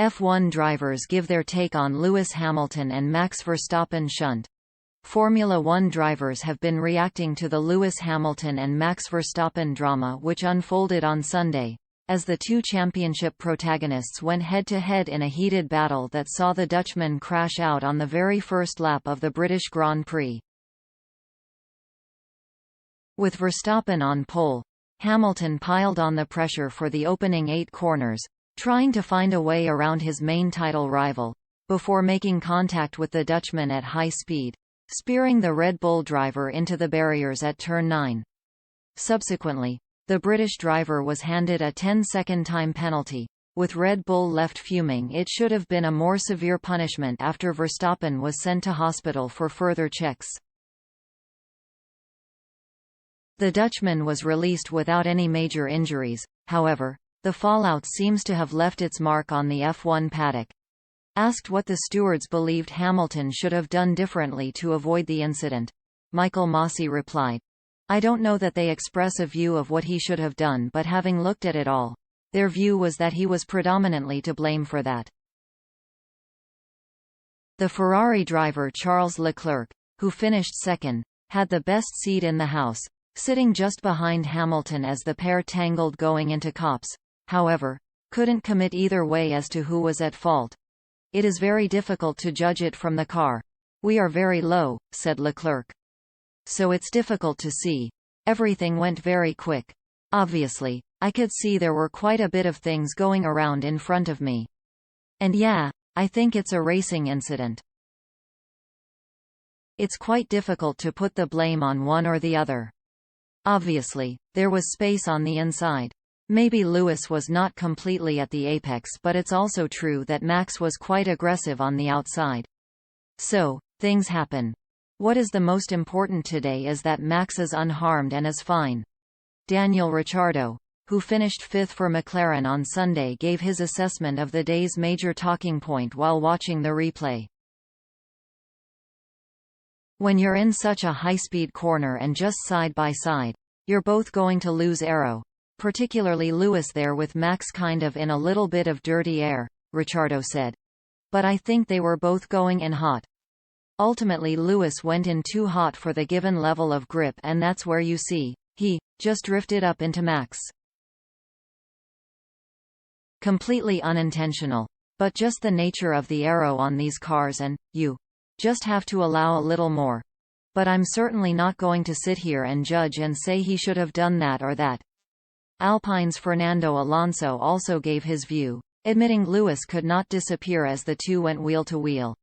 F1 drivers give their take on Lewis Hamilton and Max Verstappen shunt. Formula One drivers have been reacting to the Lewis Hamilton and Max Verstappen drama which unfolded on Sunday, as the two championship protagonists went head-to-head in a heated battle that saw the Dutchman crash out on the very first lap of the British Grand Prix. With Verstappen on pole, Hamilton piled on the pressure for the opening 8 corners, trying to find a way around his main title rival, before making contact with the Dutchman at high speed, spearing the Red Bull driver into the barriers at turn 9. Subsequently, the British driver was handed a 10-second time penalty. With Red Bull left fuming, it should have been a more severe punishment after Verstappen was sent to hospital for further checks. The Dutchman was released without any major injuries. However, the fallout seems to have left its mark on the F1 paddock. Asked what the stewards believed Hamilton should have done differently to avoid the incident, Michael Masi replied, "I don't know that they express a view of what he should have done, but having looked at it all, their view was that he was predominantly to blame for that." The Ferrari driver Charles Leclerc, who finished second, had the best seat in the house, sitting just behind Hamilton as the pair tangled going into Copse. However, couldn't commit either way as to who was at fault. "It is very difficult to judge it from the car. We are very low," said Leclerc. "So it's difficult to see. Everything went very quick. Obviously, I could see there were quite a bit of things going around in front of me. And yeah, I think it's a racing incident. It's quite difficult to put the blame on one or the other. Obviously, there was space on the inside. Maybe Lewis was not completely at the apex, but it's also true that Max was quite aggressive on the outside. So, things happen. What is the most important today is that Max is unharmed and is fine." Daniel Ricciardo, who finished 5th for McLaren on Sunday, gave his assessment of the day's major talking point while watching the replay. "When you're in such a high-speed corner and just side by side, you're both going to lose aero. Particularly Lewis there with Max kind of in a little bit of dirty air," Ricciardo said. "But I think they were both going in hot. Ultimately Lewis went in too hot for the given level of grip, and that's where you see, he just drifted up into Max. Completely unintentional. But just the nature of the aero on these cars, and you just have to allow a little more. But I'm certainly not going to sit here and judge and say he should have done that or that." Alpine's Fernando Alonso also gave his view, admitting Lewis could not disappear as the two went wheel to wheel.